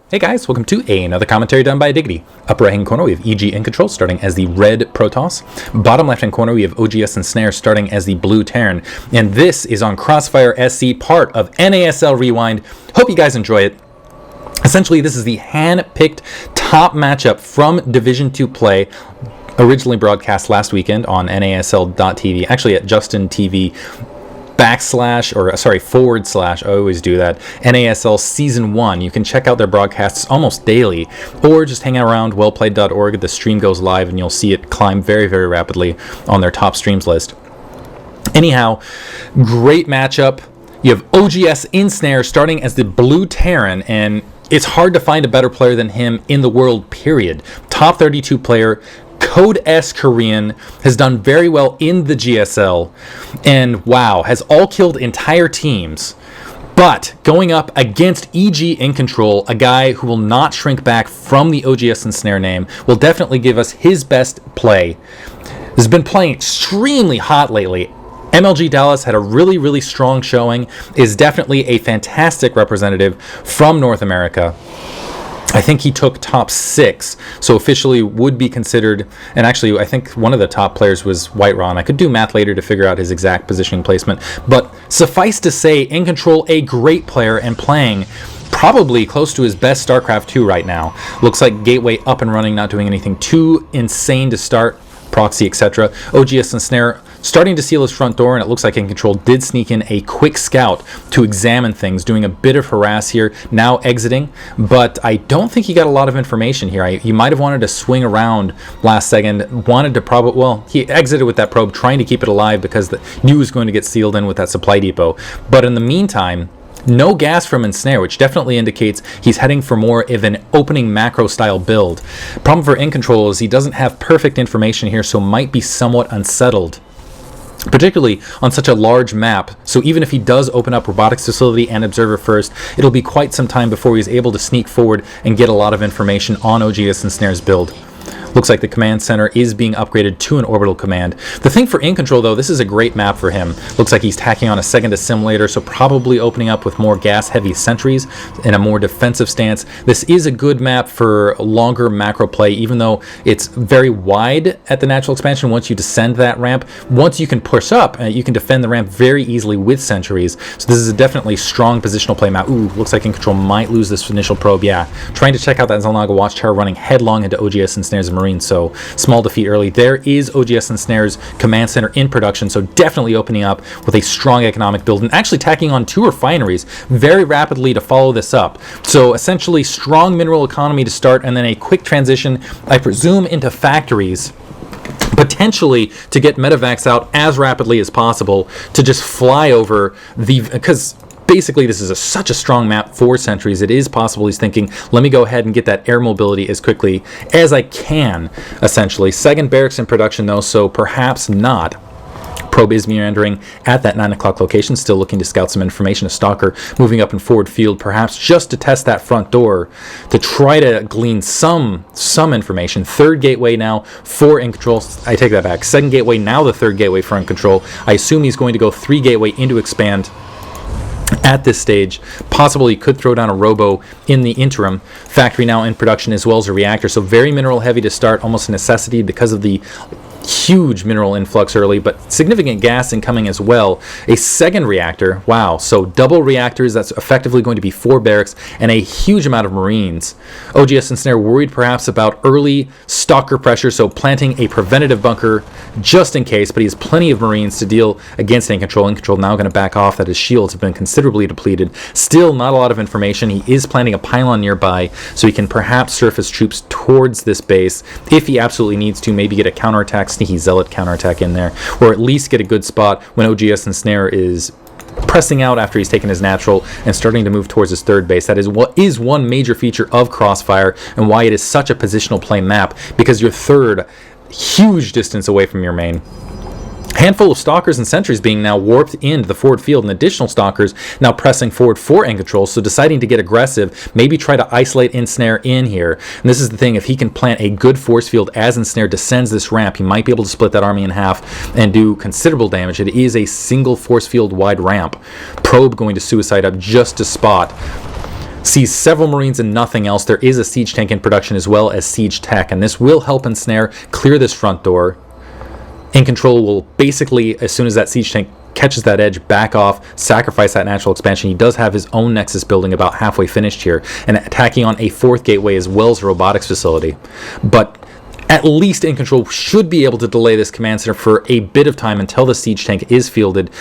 Hey guys, welcome to another commentary done by Diggity. Upper right hand corner we have Incontrol starting as the red protoss. Bottom left hand corner we have oGs.Ensnare starting as the blue terran. And this is on CrossFire SC, part of NASL Rewind. Hope you guys enjoy it. Essentially, this is the hand-picked top matchup from Division 2 play, originally broadcast last weekend on NASL.tv, actually at Justin TV / I always do that, NASL Season 1. You can check out their broadcasts almost daily, or just hang out around wellplayed.org. The stream goes live and you'll see it climb very, very rapidly on their top streams list. Anyhow, great matchup. You have oGs.Ensnare starting as the blue terran, and it's hard to find a better player than him in the world, period. Top 32 player, Code S Korean, has done very well in the GSL, and wow, has all killed entire teams. But going up against Incontrol, a guy who will not shrink back from the oGs.Ensnare name, will definitely give us his best play. Has been playing extremely hot lately. MLG Dallas had a really, really strong showing, is definitely a fantastic representative from North America. I think he took top 6, so officially would be considered, and actually I think one of the top players was Whiteron. I could do math later to figure out his exact positioning placement, but suffice to say, Incontrol, a great player and playing probably close to his best Starcraft 2 right now. Looks like Gateway up and running, not doing anything too insane to start, proxy, etc. oGs.Ensnare starting to seal his front door, and it looks like Incontrol did sneak in a quick scout to examine things, doing a bit of harass here, now exiting, but I don't think he got a lot of information here. He might have wanted to swing around last second, wanted to he exited with that probe, trying to keep it alive because knew he was going to get sealed in with that supply depot. But in the meantime, no gas from Ensnare, which definitely indicates he's heading for more of an opening macro style build. Problem for Incontrol is he doesn't have perfect information here, so might be somewhat unsettled, particularly on such a large map. So even if he does open up robotics facility and observer first, it'll be quite some time before he's able to sneak forward and get a lot of information on oGs.Ensnare's build. Looks like the command center is being upgraded to an orbital command. The thing for Incontrol, though, this is a great map for him. Looks like he's tacking on a second assimilator, so probably opening up with more gas-heavy sentries in a more defensive stance. This is a good map for longer macro play, even though it's very wide at the natural expansion. Once you descend that ramp, once you can push up, you can defend the ramp very easily with sentries. So this is a definitely strong positional play map. Ooh, looks like Incontrol might lose this initial probe. Yeah, trying to check out that Zelnaga watchtower, running headlong into oGs.Ensnare's Marine. So small defeat early. There is oGs.Ensnare's command center in production, so definitely opening up with a strong economic build and actually tacking on 2 refineries very rapidly to follow this up. So essentially strong mineral economy to start, and then a quick transition, I presume, into factories, potentially to get medevacs out as rapidly as possible to just fly over because basically, this is such a strong map for sentries. It is possible he's thinking, let me go ahead and get that air mobility as quickly as I can, essentially. Second barracks in production, though, so perhaps not. Probe is meandering at that 9 o'clock location, still looking to scout some information. A stalker moving up in forward field, perhaps just to test that front door, to try to glean some information. Third gateway now for Incontrol. I take that back. Second gateway, now the third gateway for Incontrol. I assume he's going to go 3 gateway into expand at this stage. Possibly he could throw down a robo in the interim. Factory now in production as well as a reactor, so very mineral heavy to start, almost a necessity because of the huge mineral influx early, but significant gas incoming as well. A second reactor, wow, so double reactors, that's effectively going to be 4 barracks and a huge amount of Marines. oGs.Ensnare worried perhaps about early stalker pressure, so planting a preventative bunker just in case, but he has plenty of Marines to deal against Incontrol. Incontrol now going to back off, that his shields have been considerably depleted. Still not a lot of information. He is planting a pylon nearby, so he can perhaps surface troops towards this base if he absolutely needs to, maybe get a counterattack, sneaky zealot counterattack in there, or at least get a good spot when oGs.Ensnare is pressing out after he's taken his natural and starting to move towards his third base. That is what is one major feature of Crossfire and why it is such a positional play map, because your third, huge distance away from your main. Handful of stalkers and sentries being now warped into the forward field, and additional stalkers now pressing forward for Incontrol, so deciding to get aggressive, maybe try to isolate Ensnare in here. And this is the thing, if he can plant a good force field as Ensnare descends this ramp, he might be able to split that army in half and do considerable damage. It is a single force field wide ramp. Probe going to suicide up just to spot sees several Marines and nothing else. There is a siege tank in production as well as siege tech, and this will help Ensnare clear this front door. Incontrol will basically, as soon as that siege tank catches that edge, back off, sacrifice that natural expansion. He does have his own Nexus building about halfway finished here, and attacking on a 4th gateway as well as a robotics facility. But at least Incontrol should be able to delay this command center for a bit of time until the siege tank is fielded,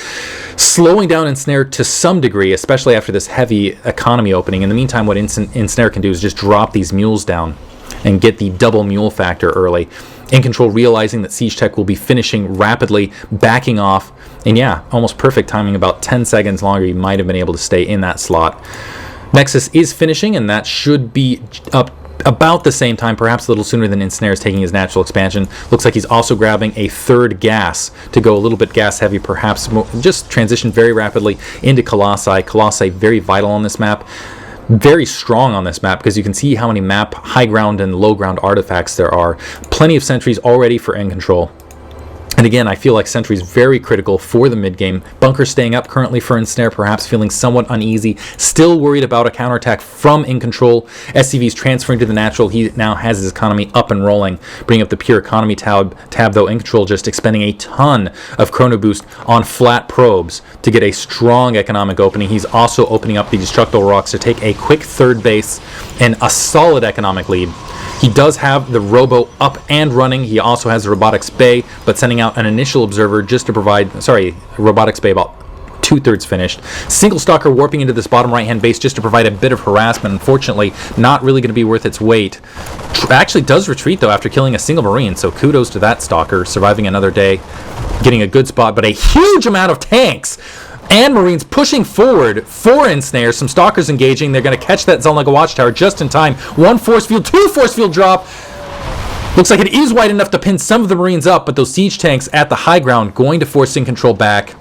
slowing down Ensnare to some degree, especially after this heavy economy opening. In the meantime, what Ensnare can do is just drop these mules down and get the double mule factor early. Incontrol realizing that siege tech will be finishing rapidly, backing off, and yeah, almost perfect timing, about 10 seconds longer. He might have been able to stay in that slot. Nexus is finishing, and that should be up about the same time, perhaps a little sooner than Ensnare is taking his natural expansion. Looks like he's also grabbing a 3rd gas to go a little bit gas heavy, perhaps just transition very rapidly into Colossi. Colossi very vital on this map. Very strong on this map because you can see how many map high ground and low ground artifacts there are. Plenty of sentries already for Incontrol. And again, I feel like sentry is very critical for the mid-game. Bunker staying up currently for Ensnare, perhaps feeling somewhat uneasy. Still worried about a counterattack from Incontrol. SCV's transferring to the natural. He now has his economy up and rolling. Bringing up the pure economy tab though. Incontrol just expending a ton of chrono boost on flat probes to get a strong economic opening. He's also opening up the destructible rocks to take a quick 3rd base and a solid economic lead. He does have the robo up and running. He also has the robotics bay, but sending out an initial observer just to provide, robotics bay about 2/3 finished. Single stalker warping into this bottom right hand base just to provide a bit of harassment. Unfortunately, not really going to be worth its weight. Actually does retreat though after killing a single Marine, so kudos to that stalker, surviving another day, getting a good spot, but a huge amount of tanks and Marines pushing forward for Ensnare. Some stalkers engaging. They're going to catch that zone like a watchtower just in time. 1 force field, 2 force field drop. Looks like it is wide enough to pin some of the Marines up, but those siege tanks at the high ground going to force Incontrol back.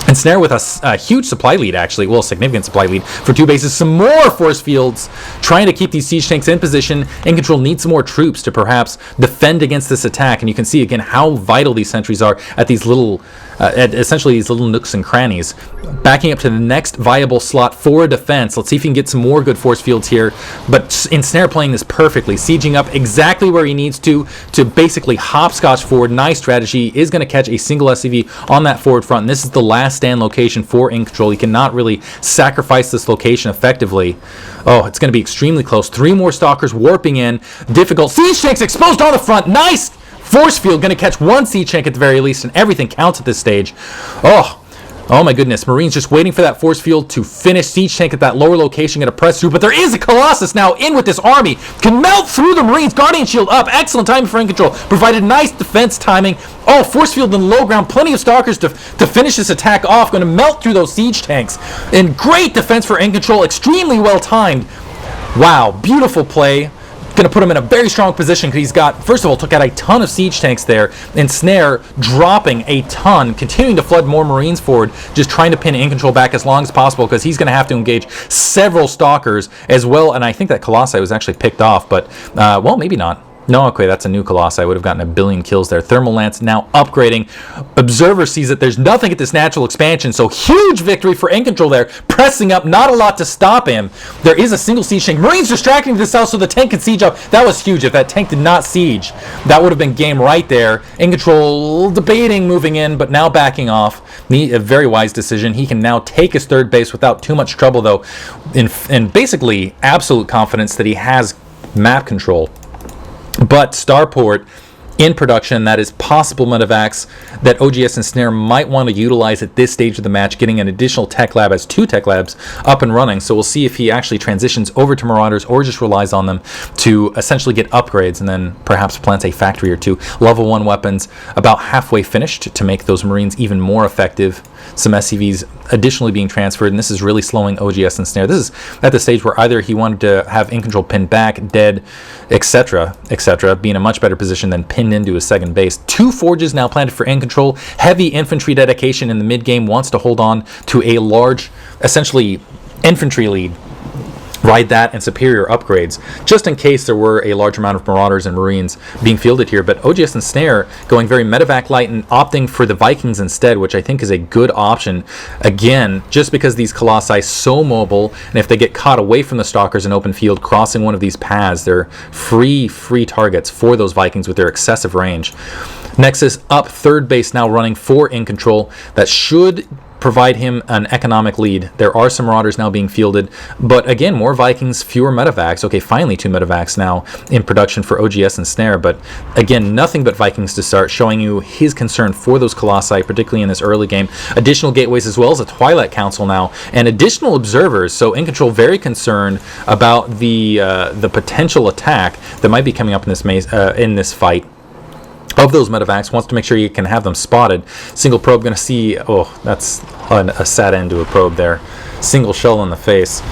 Ensnare with a huge supply lead, actually. Well, significant supply lead for 2 bases. Some more force fields trying to keep these siege tanks in position. Incontrol needs some more troops to perhaps defend against this attack. And you can see, again, how vital these sentries are at these little, essentially these little nooks and crannies. Backing up to the next viable slot for defense. Let's see if he can get some more good force fields here. But Ensnare playing this perfectly. Sieging up exactly where he needs to basically hopscotch forward. Nice strategy. Is going to catch a single SCV on that forward front. And this is the last stand location for Incontrol. He cannot really sacrifice this location effectively. Oh, it's going to be extremely close. 3 more stalkers warping in. Difficult. Siege tanks exposed on the front. Nice force field. Going to catch 1 siege tank at the very least, and everything counts at this stage. Oh my goodness. Marines just waiting for that force field to finish. Siege tank at that lower location going to press through, but there is a Colossus now in with this army. Can melt through the Marines. Guardian shield up. Excellent timing for Incontrol. Provided nice defense timing. Oh, force field in low ground. Plenty of stalkers to finish this attack off. Going to melt through those siege tanks. And great defense for Incontrol. Extremely well timed. Wow. Beautiful play. Going to put him in a very strong position because he's got, first of all, took out a ton of siege tanks there. Ensnare dropping a ton, continuing to flood more Marines forward, just trying to pin Incontrol back as long as possible because he's going to have to engage several stalkers as well. And I think that Colossi was actually picked off, but, well, maybe not. No, okay, that's a new Colossi. I would have gotten a billion kills there. Thermal Lance now upgrading. Observer sees that there's nothing at this natural expansion, so huge victory for Incontrol there. Pressing up, not a lot to stop him. There is a single siege tank. Marines distracting to the south so the tank can siege up. That was huge. If that tank did not siege, that would have been game right there. Incontrol debating moving in, but now backing off. A very wise decision. He can now take his 3rd base without too much trouble, though, in basically absolute confidence that he has map control. But Starport in production, that is possible medevacs that oGs.Ensnare might want to utilize at this stage of the match, getting an additional tech lab as 2 tech labs up and running. So we'll see if he actually transitions over to Marauders or just relies on them to essentially get upgrades and then perhaps plants a factory or 2. Level 1 weapons about halfway finished to make those Marines even more effective. Some SCVs additionally being transferred, and this is really slowing oGs.Ensnare. This is at the stage where either he wanted to have Incontrol pinned back, dead, etc., be in a much better position than pinned into his 2nd base. 2 forges now planted for Incontrol. Heavy infantry dedication in the mid-game, wants to hold on to a large, essentially, infantry lead. ride that and superior upgrades, just in case there were a large amount of Marauders and Marines being fielded here. But oGs.Ensnare going very medevac light and opting for the Vikings instead, which I think is a good option. Again, just because these Colossi so mobile, and if they get caught away from the Stalkers in open field, crossing one of these paths, they're free targets for those Vikings with their excessive range. Nexus up, third base now running for Incontrol. That should provide him an economic lead. There are some Marauders now being fielded, but again, more Vikings, fewer medevacs. Okay, finally 2 medevacs now in production for oGs.Ensnare, but again, nothing but Vikings to start, showing you his concern for those Colossi, particularly in this early game. Additional gateways as well as a Twilight Council now, and additional observers. So Incontrol very concerned about the potential attack that might be coming up in this fight. Of those medevacs, wants to make sure you can have them spotted. Single probe going to see, oh, that's a sad end to a probe there. Single shell in the face.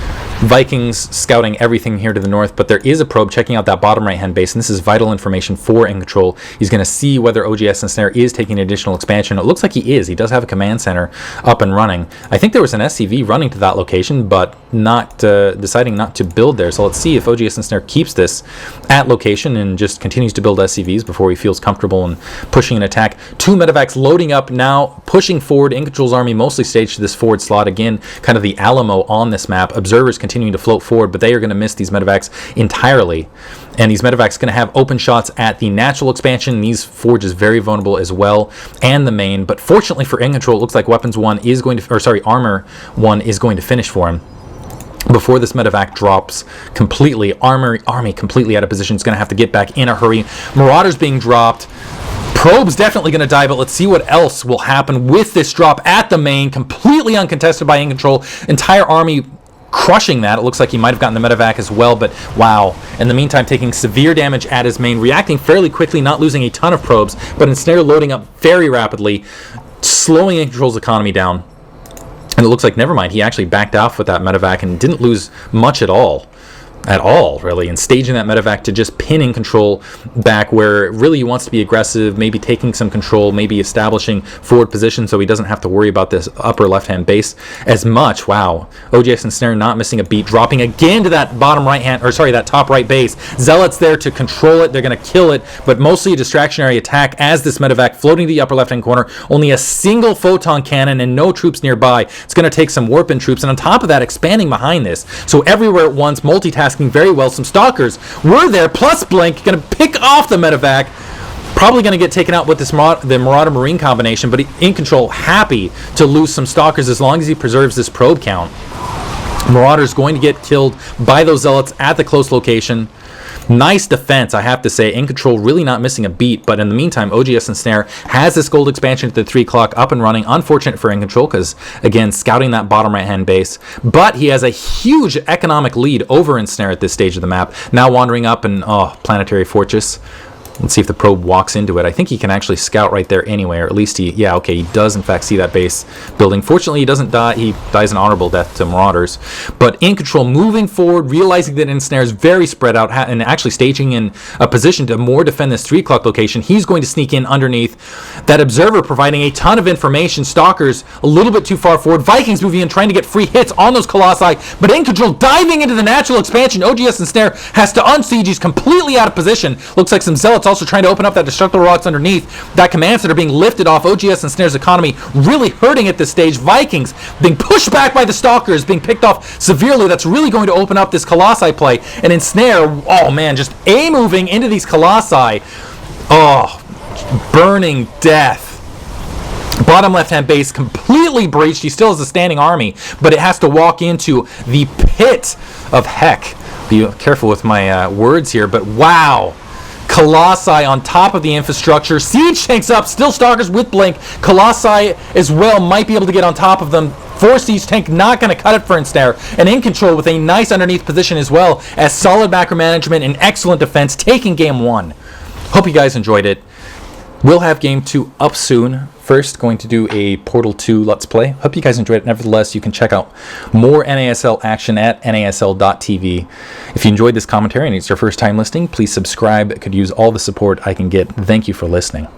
Vikings scouting everything here to the north, but there is a probe checking out that bottom right hand base, and this is vital information for Incontrol. He's going to see whether oGs.Ensnare is taking additional expansion. It looks like he is. He does have a command center up and running. I think there was an SCV running to that location, but not deciding not to build there. So let's see if oGs.Ensnare keeps this at location and just continues to build SCVs before he feels comfortable in pushing an attack. 2 medevacs loading up now, pushing forward. Incontrol's army mostly staged to this forward slot. Again, kind of the Alamo on this map. Observers continuing to float forward, but they are going to miss these medevacs entirely. And these medevacs going to have open shots at the natural expansion. These forges very vulnerable as well, and the main. But fortunately for Incontrol, it looks like weapons 1 is going to, or sorry, armor 1 is going to finish for him. Before this medevac drops completely, army completely out of position. It's going to have to get back in a hurry. Marauders being dropped. Probe's definitely going to die, but let's see what else will happen with this drop at the main. Completely uncontested by Incontrol. Entire army crushing that. It looks like he might have gotten the medevac as well, but wow. In the meantime, taking severe damage at his main, reacting fairly quickly, not losing a ton of probes, but Ensnare loading up very rapidly, slowing Incontrol's economy down. And it looks like, never mind, he actually backed off with that medevac and didn't lose much at all, really, and staging that medevac to just pin Incontrol back where really he wants to be aggressive, maybe taking some control, maybe establishing forward position so he doesn't have to worry about this upper left-hand base as much. Wow. oGs.Ensnare not missing a beat, dropping again to that bottom right-hand, or sorry, that top right base. Zealots there to control it. They're going to kill it, but mostly a distractionary attack as this medevac floating to the upper left-hand corner. Only a single photon cannon and no troops nearby. It's going to take some warp-in troops, and on top of that, expanding behind this. So everywhere at once, multitasking very well. Some Stalkers were there, plus Blink, going to pick off the medevac. Probably going to get taken out with this the Marauder Marine combination, but Incontrol happy to lose some Stalkers as long as he preserves this probe count. Marauder's going to get killed by those Zealots at the close location. Nice defense, I have to say. Incontrol really not missing a beat, but in the meantime, oGs.Ensnare has this gold expansion at the 3 o'clock up and running. Unfortunate for Incontrol because, again, scouting that bottom right-hand base. But he has a huge economic lead over Ensnare at this stage of the map. Now wandering up and, Planetary Fortress. Let's see if the probe walks into it. I think he can actually scout right there anyway, or at least he does in fact see that base building. Fortunately, he doesn't die. He dies an honorable death to Marauders. But Incontrol moving forward, realizing that Ensnare is very spread out and actually staging in a position to more defend this 3 o'clock location. He's going to sneak in underneath. That Observer providing a ton of information. Stalkers a little bit too far forward. Vikings moving in, trying to get free hits on those Colossi. But Incontrol diving into the natural expansion. oGs.Ensnare has to unsiege. He's completely out of position. Looks like some Zealots also trying to open up that destructible rocks underneath. That commands that are being lifted off. oGs.Ensnare's economy really hurting at this stage. Vikings being pushed back by the Stalkers, being picked off severely. That's really going to open up this Colossi play. And Ensnare, oh man, just moving into these Colossi. Oh, burning death. Bottom left-hand base completely breached. He still has a standing army, but it has to walk into the pit of heck. Be careful with my words here, but wow. Colossi on top of the infrastructure. Siege tanks up. Still Stalkers with Blink. Colossi as well might be able to get on top of them. 4 Siege tank not going to cut it for Ensnare. And Incontrol with a nice underneath position as well as solid macro management and excellent defense, taking game 1. Hope you guys enjoyed it. We'll have game 2 up soon. First, going to do a Portal 2 Let's Play. Hope you guys enjoyed it. Nevertheless, you can check out more NASL action at NASL.tv. If you enjoyed this commentary and it's your first time listening, please subscribe. I could use all the support I can get. Thank you for listening.